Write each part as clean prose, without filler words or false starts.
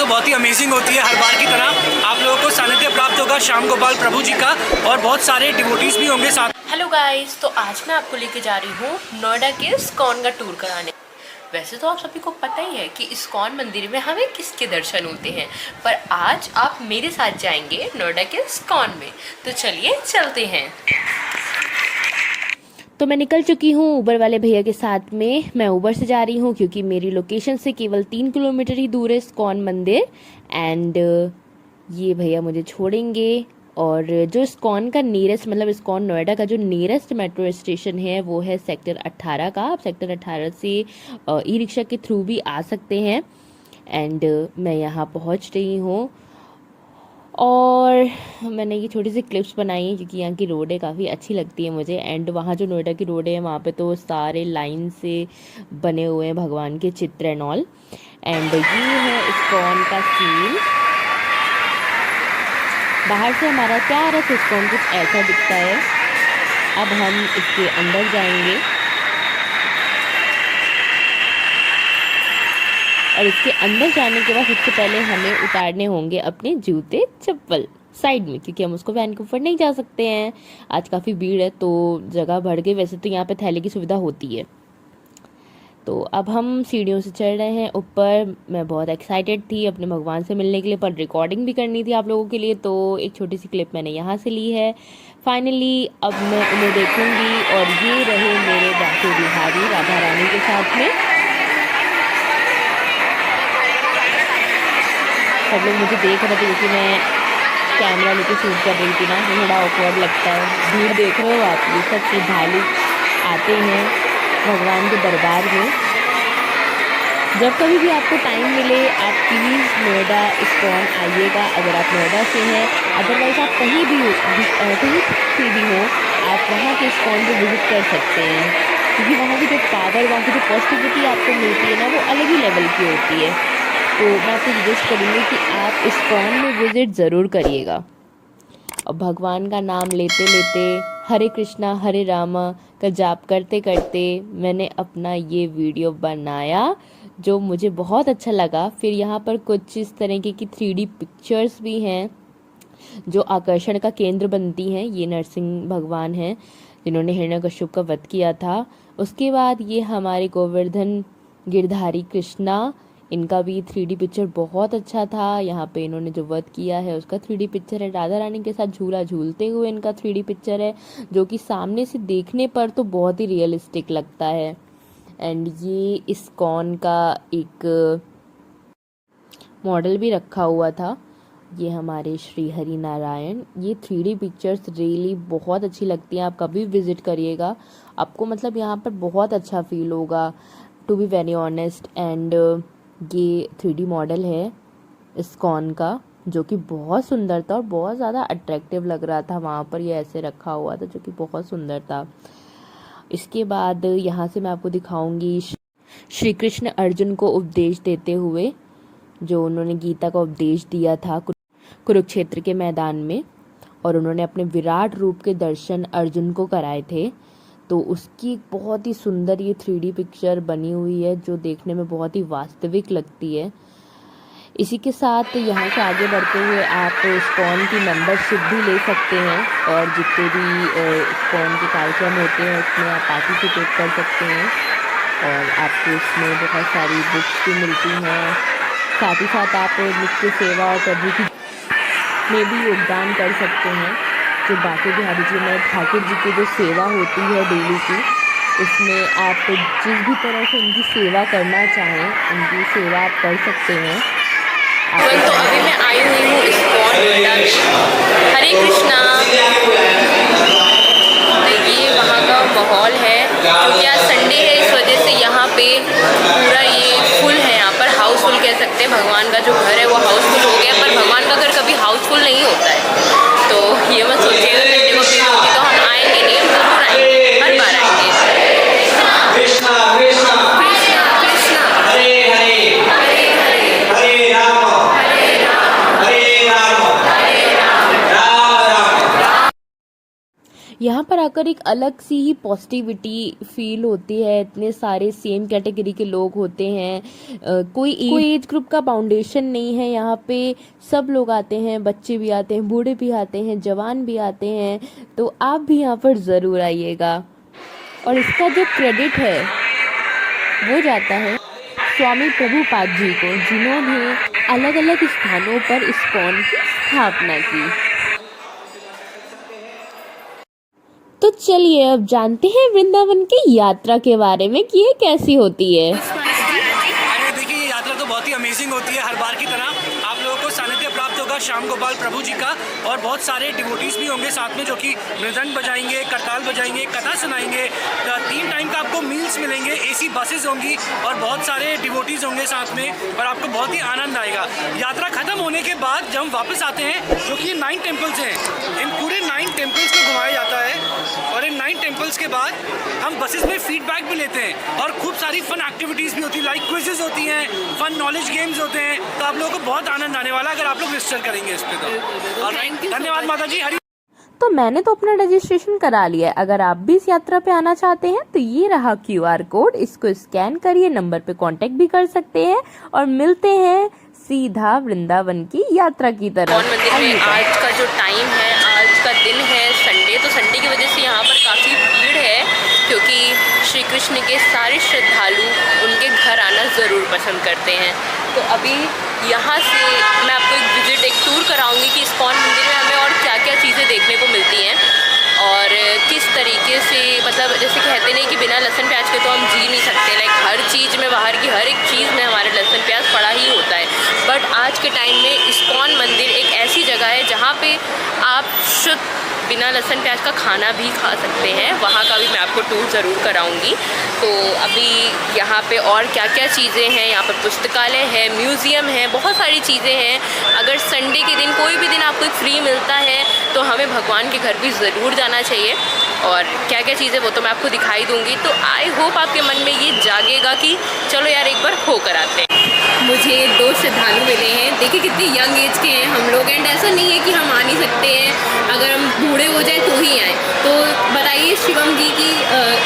तो बहुत ही अमेजिंग होती है। हर बार की तरह आप लोगों को सानिध्य प्राप्त होगा श्याम गोपाल प्रभु जी का, और बहुत सारे डिवोटीज भी होंगे साथ। हेलो गाइस, तो आज मैं आपको लेके जा रही हूँ नोएडा के इस्कॉन का टूर कराने। वैसे तो आप सभी को पता ही है कि इस्कॉन मंदिर में हमें किसके दर्शन होते हैं, पर आज आप मेरे साथ जाएंगे नोएडा के इस्कॉन में। तो चलिए चलते हैं। तो मैं निकल चुकी हूँ उबर वाले भैया के साथ में। मैं उबर से जा रही हूँ क्योंकि मेरी लोकेशन से केवल 3 किलोमीटर ही दूर है इस्कॉन मंदिर। एंड ये भैया मुझे छोड़ेंगे, और जो इस्कॉन का नियरेस्ट, मतलब इस्कॉन नोएडा का जो नियरेस्ट मेट्रो स्टेशन है वो है सेक्टर 18 का। आप सेक्टर 18 से ई रिक्शा के थ्रू भी आ सकते हैं। एंड मैं यहाँ पहुँच रही हूँ, और मैंने ये छोटी सी क्लिप्स बनाई हैं क्योंकि यहाँ की रोडें काफ़ी अच्छी लगती है मुझे। एंड वहाँ जो नोएडा की रोडें हैं वहाँ पे तो सारे लाइन से बने हुए हैं भगवान के चित्र एंड ऑल। एंड ये है इस्कॉन का सीन। बाहर से हमारा प्यारा सा इस्कॉन कुछ ऐसा दिखता है। अब हम इसके अंदर जाएंगे, और इसके अंदर जाने के बाद सबसे पहले हमें उतारने होंगे अपने जूते चप्पल साइड में, क्योंकि हम उसको वैनकूवर नहीं जा सकते हैं। आज काफ़ी भीड़ है तो जगह बढ़ गई। वैसे तो यहाँ पे थैले की सुविधा होती है। तो अब हम सीढ़ियों से चढ़ रहे हैं ऊपर। मैं बहुत एक्साइटेड थी अपने भगवान से मिलने के लिए, पर रिकॉर्डिंग भी करनी थी आप लोगों के लिए, तो एक छोटी सी क्लिप मैंने यहाँ से ली है। फाइनली अब मैं उन्हें देखूँगी, और ये रहे मेरे बांके बिहारी राधा रानी के साथ में। सब लोग मुझे देख रहे थे क्योंकि मैं कैमरा लेके शूट कर रही थी ना, तो थोड़ा ऑकवर्ड लगता है। भीड़ देख रहे हो आप, ये सब श्रद्धालु आते हैं भगवान के दरबार में। जब कभी भी आपको टाइम मिले आप प्लीज़ नोएडा इस्कॉन आइएगा, अगर आप नोएडा से हैं। अदरवाइज़ आप कहीं भी से भी हो, आप वहाँ के इस्कॉन को विज़िट कर सकते हैं, क्योंकि वहाँ की जो पावर, वहाँ की जो पॉजिटिविटी आपको मिलती है ना, वो अलग ही लेवल की होती है। तो मैं आपको सजेस्ट करूँगी कि आप इस्कॉन में विज़िट ज़रूर करिएगा। और भगवान का नाम लेते लेते, हरे कृष्णा हरे रामा का जाप करते करते मैंने अपना ये वीडियो बनाया, जो मुझे बहुत अच्छा लगा। फिर यहाँ पर कुछ इस तरीके की 3D पिक्चर्स भी हैं जो आकर्षण का केंद्र बनती हैं। ये नरसिंह भगवान हैं जिन्होंने हिरण्यकश्यप का वध किया था। उसके बाद ये हमारे गोवर्धन गिरधारी कृष्णा, इनका भी 3D पिक्चर बहुत अच्छा था। यहाँ पे इन्होंने जो वध किया है उसका 3D पिक्चर है। राधा रानी के साथ झूला झूलते हुए इनका 3D पिक्चर है, जो कि सामने से देखने पर तो बहुत ही रियलिस्टिक लगता है। एंड ये इस्कॉन का एक मॉडल भी रखा हुआ था, ये हमारे श्री हरि नारायण। ये 3D पिक्चर्स रियली बहुत अच्छी लगती हैं। आप कभी विजिट करिएगा, आपको मतलब यहाँ पर बहुत अच्छा फील होगा, to be very honest. And ये 3D मॉडल है इस्कॉन का, जो कि बहुत सुंदर था और बहुत ज़्यादा अट्रैक्टिव लग रहा था। वहाँ पर ये ऐसे रखा हुआ था, जो कि बहुत सुंदर था। इसके बाद यहाँ से मैं आपको दिखाऊंगी श्री कृष्ण अर्जुन को उपदेश देते हुए, जो उन्होंने गीता का उपदेश दिया था कुरुक्षेत्र के मैदान में, और उन्होंने अपने विराट रूप के दर्शन अर्जुन को कराए थे। तो उसकी बहुत ही सुंदर ये 3D पिक्चर बनी हुई है, जो देखने में बहुत ही वास्तविक लगती है। इसी के साथ यहाँ से आगे बढ़ते हुए आप इस्कॉन की मेंबरशिप भी ले सकते हैं, और जितने भी इस्कॉन के कार्यक्रम होते हैं उसमें आप पार्टिसिपेट कर सकते हैं, और आपको इसमें बहुत सारी बुक्स भी मिलती हैं। साथ ही साथ आप नित्य सेवा और प्रभु की में भी योगदान कर सकते हैं। जो बांके बिहारी जी में ठाकुर जी की जो सेवा होती है डेली की, उसमें आप जिस भी तरह से उनकी सेवा करना चाहें, उनकी सेवा आप कर सकते हैं। तो अभी मैं आई हुई हूँ इस्कॉन नोएडा में। हरे कृष्णा। ये वहाँ का माहौल है, क्योंकि आज संडे है, इस वजह से यहाँ पे पूरा ये फुल है। यहाँ पर हाउसफुल कह सकते हैं। भगवान का जो घर है वो हाउसफुल हो गया, पर भगवान का घर कभी हाउसफुल नहीं होता है। तो ये मत सोचिएगा संडे को भीड़ होगी तो हम आएंगे नहीं, हम जरूर आएंगे, हर बार आएंगे। कृष्णा कृष्णा कृष्णा कृष्णा हरे हरे हरे हरे हरे राम हरे राम हरे राम हरे राम राम राम। यहाँ पर आकर एक अलग सी ही पॉजिटिविटी फील होती है। इतने सारे सेम कैटेगरी के लोग होते हैं, कोई एज ग्रुप का बाउंडेशन नहीं है। यहाँ पे सब लोग आते हैं, बच्चे भी आते हैं, बूढ़े भी आते हैं, जवान भी आते हैं। तो आप भी यहाँ पर ज़रूर आइएगा। और इसका जो क्रेडिट है वो जाता है स्वामी प्रभुपाद जी को, जिन्होंने अलग अलग स्थानों पर इस्कॉन की स्थापना की। तो चलिए अब जानते हैं वृंदावन की यात्रा के बारे में कि ये कैसी होती है। अरे देखिए, ये यात्रा तो बहुत ही अमेजिंग होती है। हर बार की तरह आप लोगों को सानिध्य प्राप्त होगा श्याम गोपाल प्रभु जी का, और बहुत सारे डिवोटीज भी होंगे साथ में, जो कि मृदंग बजाएंगे, करताल बजाएंगे, कथा सुनाएंगे। 3 टाइम का आपको मील्स मिलेंगे, एसी बसेस होंगी और बहुत सारे डिवोटीज होंगे साथ में, और आपको बहुत ही आनंद आएगा। यात्रा खत्म होने के बाद जब हम वापस आते हैं, जो कि 9 टेम्पल्स हैं, इन पूरे 9 टेम्पल्स को घुमाया जाता है, और इन 9 टेम्पल्स के बाद हम बसेस में फीडबैक भी लेते हैं, और खूब सारी फन एक्टिविटीज़ भी होती है, लाइक क्विजेज होती हैं, फन नॉलेज गेम्स होते हैं। तो आप लोगों को बहुत आनंद आने वाला है अगर आप लोग रजिस्टर करेंगे इस पे। तो और धन्यवाद माता जी। हरी तो मैंने तो अपना रजिस्ट्रेशन करा लिया है। अगर आप भी इस यात्रा पे आना चाहते हैं तो ये रहा QR कोड, इसको स्कैन करिए, नंबर पे कांटेक्ट भी कर सकते हैं, और मिलते हैं सीधा वृंदावन की यात्रा की तरफ। इस्कॉन मंदिर में आज का जो टाइम है, आज का दिन है संडे, तो संडे की वजह से यहाँ पर काफ़ी भीड़ है, क्योंकि श्री कृष्ण के सारे श्रद्धालु उनके घर आना ज़रूर पसंद करते हैं। तो अभी यहाँ से मैं आपको एक विजिट, एक टूर कराऊंगी कि इस्कॉन मंदिर में हमें और क्या क्या चीज़ें देखने को मिलती हैं, और किस तरीके से, मतलब जैसे कहते नहीं कि बिना लहसुन प्याज के तो हम जी नहीं सकते। लाइक हर चीज़ में, बाहर की हर एक चीज़ में हमारे लहसुन प्याज पड़ा ही होता है, बट आज के टाइम में इस्कॉन मंदिर एक ऐसी जगह है जहाँ पे आप शुद्ध बिना लहसुन प्याज का खाना भी खा सकते हैं। वहाँ का भी मैं आपको टूर ज़रूर कराऊंगी। तो अभी यहाँ पे और क्या क्या चीज़ें हैं, यहाँ पर पुस्तकालय है, म्यूज़ियम है, बहुत सारी चीज़ें हैं। अगर संडे के दिन, कोई भी दिन आपको फ्री मिलता है, तो हमें भगवान के घर भी ज़रूर जाना चाहिए। और क्या क्या चीज़ें वो तो मैं आपको दिखाई दूँगी। तो आई होप आपके मन में ये जागेगा कि चलो यार एक बार होकर आते हैं। मुझे 2 श्रद्धालु मिले हैं, देखिए कितने यंग एज के हैं हम लोग, एंड ऐसा नहीं है कि हम आ नहीं सकते हैं, अगर हम बूढ़े हो जाए तो ही आएँ। तो बताइए शिवम जी कि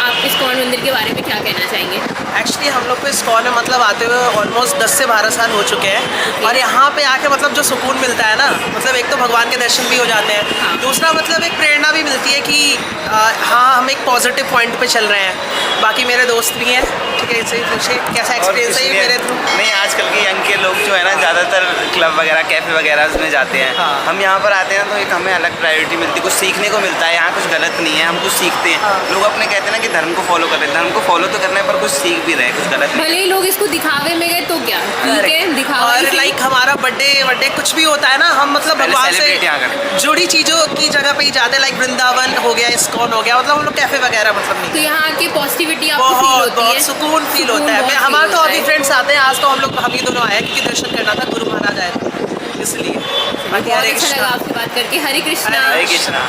आप इस्कॉन मंदिर के बारे में क्या कहना चाहेंगे। एक्चुअली हम लोग को इस्कॉन में मतलब आते हुए ऑलमोस्ट 10 से 12 साल हो चुके हैं, और यहाँ पे आके मतलब जो सुकून मिलता है ना, मतलब एक तो भगवान के दर्शन भी हो जाते हैं, दूसरा मतलब एक प्रेरणा भी मिलती है कि हाँ हम एक पॉजिटिव पॉइंट पे चल रहे हैं। बाकी मेरे दोस्त भी हैं, ठीक है, इनसे पूछे कैसा एक्सपीरियंस है ये मेरे थ्रू। नहीं, आजकल के यंग के लोग जो है ना, ज़्यादातर क्लब वगैरह, कैफ़े वगैरह उसमें जाते हैं। हाँ। हम यहाँ पर आते हैं तो एक हमें अलग प्रायोरिटी मिलती है, कुछ सीखने को मिलता है। यहाँ कुछ गलत नहीं है, हम कुछ सीखते हैं। लोग अपने कहते हैं ना कि धर्म को फॉलो कर रहे हैं, धर्म को फॉलो तो करना है पर कुछ सीख भी रहे हैं, कुछ गलत नहीं। भले ही लोग इसको दिखावे में गए तो क्या, ठीक है, दिखावा। और लाइक हमारा बर्थडे कुछ भी होता है ना, हम मतलब भगवान से जुड़ी चीज़ों की जगह पे ही जाते हैं। लाइक वृंदावन हो गया, इस्कॉन हो गया, मतलब हम लोग कैफ़े वगैरह मतलब नहीं। तो यहाँ की पॉजिटिविटी आपको फील बहुत होती है, बहुत सुकून फील होता है। हमारे तो अभी फ्रेंड्स आते हैं, आज तो हम ही दोनों आए हैं क्योंकि दर्शन करना था, गुरु महाराज आए थे इसलिए। बाकी बहुत हरे अच्छा लगा कृष्णा। आपसे बात करके। हरे कृष्णा। हरे कृष्णा।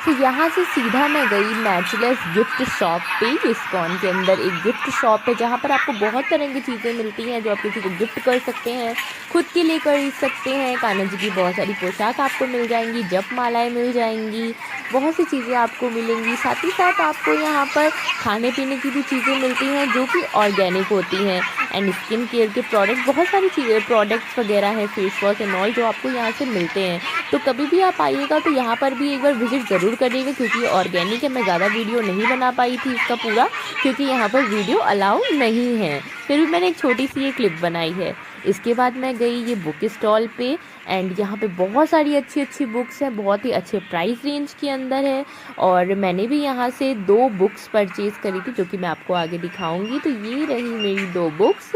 तो यहाँ से सीधा मैं गई मैचलेस गिफ्ट शॉप पे। इस्कॉन के अंदर एक गिफ्ट शॉप है जहाँ पर आपको बहुत तरह की चीज़ें मिलती हैं जो आप किसी को गिफ्ट कर सकते हैं, खुद के लिए खरीद सकते हैं। कान्हा जी की बहुत सारी पोशाक आपको मिल जाएंगी, जप मालाएँ मिल जाएंगी, बहुत सी चीज़ें आपको मिलेंगी। साथ ही साथ आपको यहाँ पर खाने पीने की भी चीज़ें मिलती हैं जो कि ऑर्गेनिक होती हैं, एंड स्किन केयर के प्रोडक्ट, बहुत सारी चीज़ें, प्रोडक्ट्स वगैरह हैं, फेस वॉश एंड ऑल जो आपको यहाँ से मिलते हैं। तो कभी भी आप आइएगा तो यहाँ पर भी एक बार विजिट ज़रूर करिएगा, क्योंकि ऑर्गेनिक है। मैं ज़्यादा वीडियो नहीं बना पाई थी इसका पूरा, क्योंकि यहाँ पर वीडियो अलाउ नहीं है, फिर भी मैंने एक छोटी सी ये क्लिप बनाई है। इसके बाद मैं गई ये बुक स्टॉल पे, एंड यहाँ पे बहुत सारी अच्छी अच्छी बुक्स हैं, बहुत ही अच्छे प्राइस रेंज के अंदर है। और मैंने भी यहाँ से 2 बुक्स परचेज़ करी थी जो कि मैं आपको आगे दिखाऊंगी। तो ये रही मेरी 2 बुक्स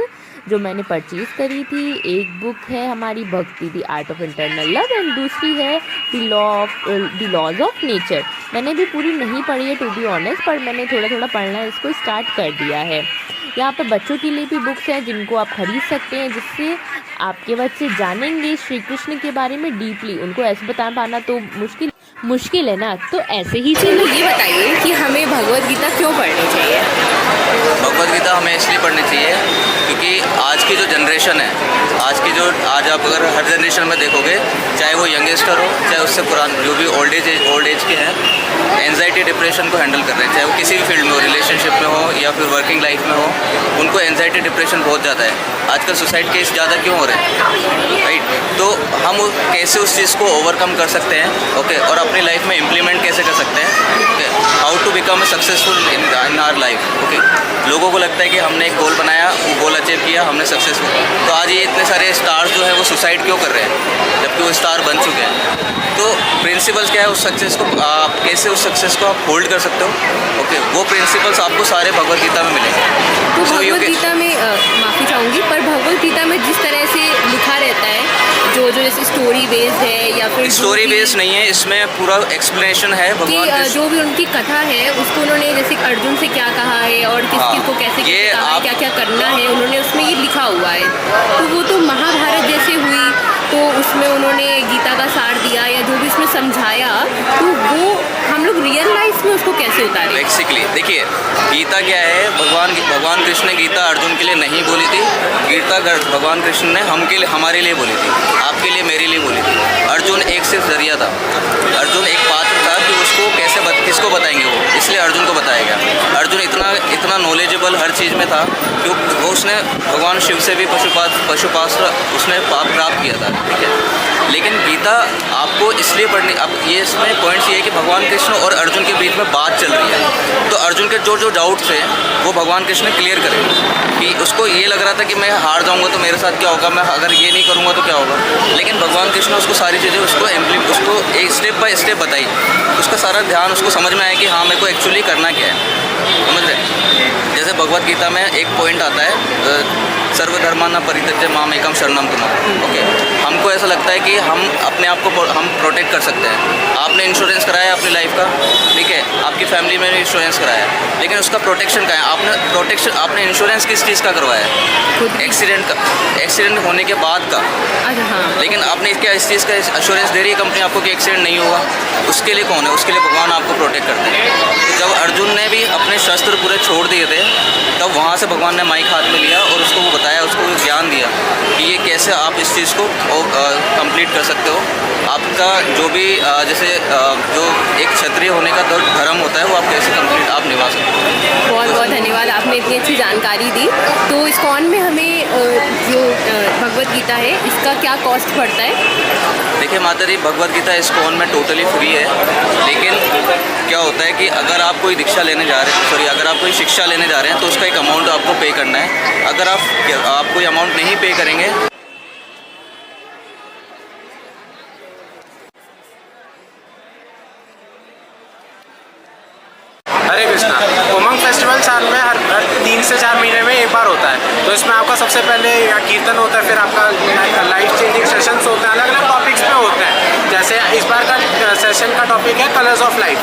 जो मैंने परचेज़ करी थी। एक बुक है हमारी भक्ति the art of internal love, and दूसरी है द लॉज ऑफ नेचर। मैंने भी पूरी नहीं पढ़ी है टू बी ऑनेस्ट, पर मैंने थोड़ा थोड़ा पढ़ना इसको स्टार्ट कर दिया है। यहाँ पे बच्चों के लिए भी बुक्स हैं जिनको आप खरीद सकते हैं, जिससे आपके बच्चे जानेंगे श्री कृष्ण के बारे में डीपली। उनको ऐसे बता पाना तो मुश्किल है ना, तो ऐसे ही चलो ये बताइए कि हमें भगवत गीता क्यों पढ़नी चाहिए। भगवत गीता हमें इसलिए पढ़नी चाहिए क्योंकि आज की जो जनरेशन है, आज आप अगर हर जनरेशन में देखोगे, चाहे वो यंगस्टर हो चाहे उससे पुराने जो भी ओल्ड एज के हैं, एंजाइटी डिप्रेशन को हैंडल कर रहे हैं, चाहे वो किसी भी फील्ड में हो, रिलेशनशिप में हो या फिर वर्किंग लाइफ में हो, उनको एंजाइटी डिप्रेशन बहुत ज़्यादा है। आजकल सुसाइड केस ज़्यादा क्यों हो रहे हैं, राइट? तो हम कैसे उस चीज़ को ओवरकम कर सकते हैं, ओके, और अपनी लाइफ में इम्प्लीमेंट कैसे कर सकते हैं, okay, how to become a successful in our life, okay. लोगों को लगता है कि हमने एक गोल बनाया, वो गोल अचीव किया, हमने सक्सेसफुल, तो आज ये इतने सारे स्टार्स जो है वो सुसाइड क्यों कर रहे हैं जबकि वो स्टार बन चुके हैं? तो प्रिंसिपल्स क्या है उस सक्सेस को, आप कैसे उस सक्सेस को आप होल्ड कर सकते हो, ओके, वो प्रिंसिपल्स आपको सारे भगवद गीता में मिलेंगे। तो So you Bhagavad can- Gita में माफ़ी चाहूँगी, पर भगवद गीता में जिस तरह से लिखा रहता है, जो जो जैसे स्टोरी बेस्ड है या फिर स्टोरी बेस्ड नहीं है, इसमें पूरा एक्सप्लेनेशन है कि भगवान कृष्ण। जो भी उनकी कथा है उसको उन्होंने जैसे अर्जुन से क्या कहा है और किस हाँ, किस को कैसे ये कहा है, आप- क्या क्या करना है, उन्होंने उसमें ये लिखा हुआ है। तो वो तो महाभारत जैसे हुई, तो उसमें उन्होंने गीता का सार दिया या जो भी उसमें समझाया, तो वो हम लोग रियल लाइफ में उसको कैसे उतारें? बेसिकली देखिए, गीता क्या है, भगवान कृष्ण ने गीता अर्जुन के लिए नहीं बोली थी, गीता भगवान कृष्ण ने हमारे लिए बोली थी, आपके लिए, मेरे लिए बोली थी। अर्जुन एक सिर्फ जरिया था, अर्जुन एक पात्र था कि उसको किसको बताएंगे, वो इसलिए अर्जुन को बताया गया। अर्जुन इतना नॉलेजेबल हर चीज़ में था कि वो उसने भगवान शिव से भी पशुपास्त्र उसने पाप प्राप्त किया था, ठीक है। लेकिन गीता आपको इसलिए पढ़नी, अब ये इसमें पॉइंट्स ये है कि भगवान कृष्ण और अर्जुन के बीच में बात चल रही है, तो अर्जुन के जो डाउट्स थे वो भगवान कृष्ण ने क्लियर करे, कि उसको ये लग रहा था कि मैं हार जाऊंगा तो मेरे साथ क्या होगा, मैं अगर ये नहीं करूंगा तो क्या होगा, लेकिन भगवान कृष्ण ने उसको सारी चीज़ें उसको एक स्टेप बाय स्टेप बताई, उसका सारा ध्यान उसको समझ में आया कि हाँ मेरे को एक्चुअली करना क्या है, समझ रहे। जैसे भगवत गीता में एक पॉइंट आता है, सर्वधर्माना परित्यज्य माम एकम शरणम तुम्हारा, ओके। हमको ऐसा लगता है कि हम अपने आप को हम प्रोटेक्ट कर सकते हैं। आपने इंश्योरेंस कराया अपनी लाइफ का, ठीक है, आपकी फैमिली में भी इंश्योरेंस कराया, लेकिन उसका प्रोटेक्शन का है, आपने इंश्योरेंस किस चीज़ का करवाया है? एक्सीडेंट होने के बाद का। अच्छा, हाँ। लेकिन आपने क्या इस चीज़ का एश्योरेंस दे रही है कंपनी आपको कि एक्सीडेंट नहीं होगा? उसके लिए कौन है? उसके लिए भगवान आपको प्रोटेक्ट करते हैं। तो जब अर्जुन ने भी अपने शस्त्र पूरे छोड़ दिए थे, तब वहाँ से भगवान ने माइक हाथ में लिया और उसको वो बताया, उसको वो ज्ञान दिया कि ये कैसे आप इस चीज़ को कंप्लीट कर सकते हो। आपका जो भी जैसे जो एक क्षत्रिय होने का धर्म होता है वो आप कैसे कंप्लीट आप निभा सकते हो। बहुत बहुत धन्यवाद, आपने इतनी अच्छी जानकारी दी। तो इस्कॉन में हमें जो भगवत गीता है इसका क्या कॉस्ट पड़ता है? देखिए माता जी, भगवत गीता इस्कॉन में टोटली फ्री है, लेकिन क्या होता है कि अगर आप कोई दीक्षा लेने जा रहे हैं, अगर आप कोई शिक्षा लेने जा रहे हैं तो उसका एक अमाउंट आपको पे करना है। अगर आप कोई अमाउंट नहीं पे करेंगे, हरे कृष्णा। उमंग फेस्टिवल साल में हर 3 से 4 महीने में एक बार होता है। तो इसमें आपका सबसे पहले कीर्तन होता है, फिर आपका लाइफ चेंजिंग सेशंस होते हैं, अलग अलग टॉपिक्स पे होते हैं। जैसे इस बार का सेशन का टॉपिक है कलर्स ऑफ लाइफ।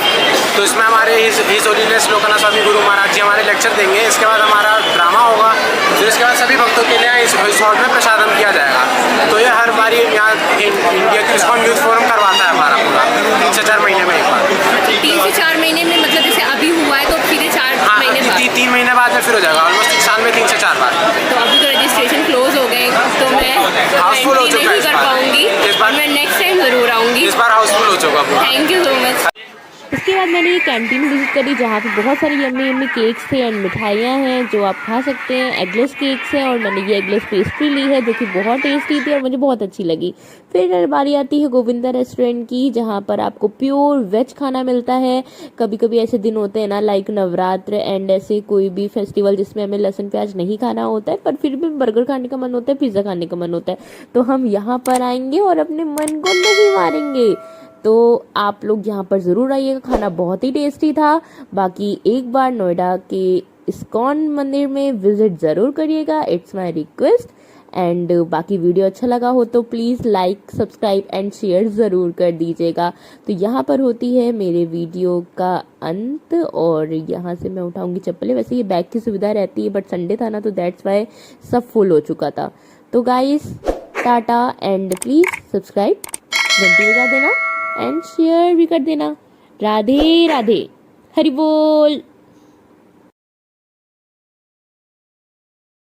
तो इसमें हमारे हिज होलीनेस लोकाना स्वामी गुरु महाराज जी हमारे लेक्चर देंगे। इसके बाद हमारा ड्रामा होगा, फिर इसके बाद सभी भक्तों के लिए इस हॉल में प्रसादम किया जाएगा। तो ये हर बारी यहाँ इंडिया की इस्कॉन यूथ फोरम करवाता है हमारा पूरा 3 से 4 महीने में एक बार। 3 से 4 महीने में मतलब जैसे अभी हुआ है तो फिर 4 हाँ, महीने बाद? 3 महीने बाद में फिर हो जाएगा। ऑलमोस्ट 1 साल में 3 से 4 बार। तो अभी तो रजिस्ट्रेशन क्लोज हो गए, तो मैं हाउसफुल हो एंट्री चुका है नहीं इस कर बार। पाऊंगी, इस बार- और मैं नेक्स्ट टाइम ज़रूर आऊँगी। इस बार हाउसफुल हो चुका पूरा। Thank you so much. उसके बाद मैंने ये कैंटीन विजिट करी जहाँ पे बहुत सारी यम्मी यम्मी केक्स थे एंड मिठाइयाँ हैं जो आप खा सकते हैं। एगलेस केक्स हैं और मैंने ये एगलेस पेस्ट्री ली है जो कि बहुत टेस्टी थी और मुझे बहुत अच्छी लगी। फिर बारी आती है गोविंदा रेस्टोरेंट की, जहाँ पर आपको प्योर वेज खाना मिलता है। कभी कभी ऐसे दिन होते हैं ना, लाइक नवरात्र एंड ऐसे कोई भी फेस्टिवल जिसमें हमें लहसुन प्याज नहीं खाना होता है, पर फिर भी बर्गर खाने का मन होता है, पिज़्ज़ा खाने का मन होता है, तो हम यहाँ पर आएंगे और अपने मन को नहीं मारेंगे। तो आप लोग यहाँ पर ज़रूर आइएगा, खाना बहुत ही टेस्टी था। बाकी एक बार नोएडा के इस्कॉन मंदिर में विज़िट ज़रूर करिएगा, इट्स माय रिक्वेस्ट। एंड बाकी वीडियो अच्छा लगा हो तो please like, subscribe and share ज़रूर कर दीजिएगा। तो यहाँ पर होती है मेरे वीडियो का अंत और यहाँ से मैं उठाऊंगी चप्पलें। वैसे ये बैग की सुविधा रहती है बट संडे था ना तो दैट्स वाई सब फुल हो चुका था। तो guys Tata and please subscribe, घंटी बजा देना एंड शेयर भी कर देना। राधे राधे, हरि बोल।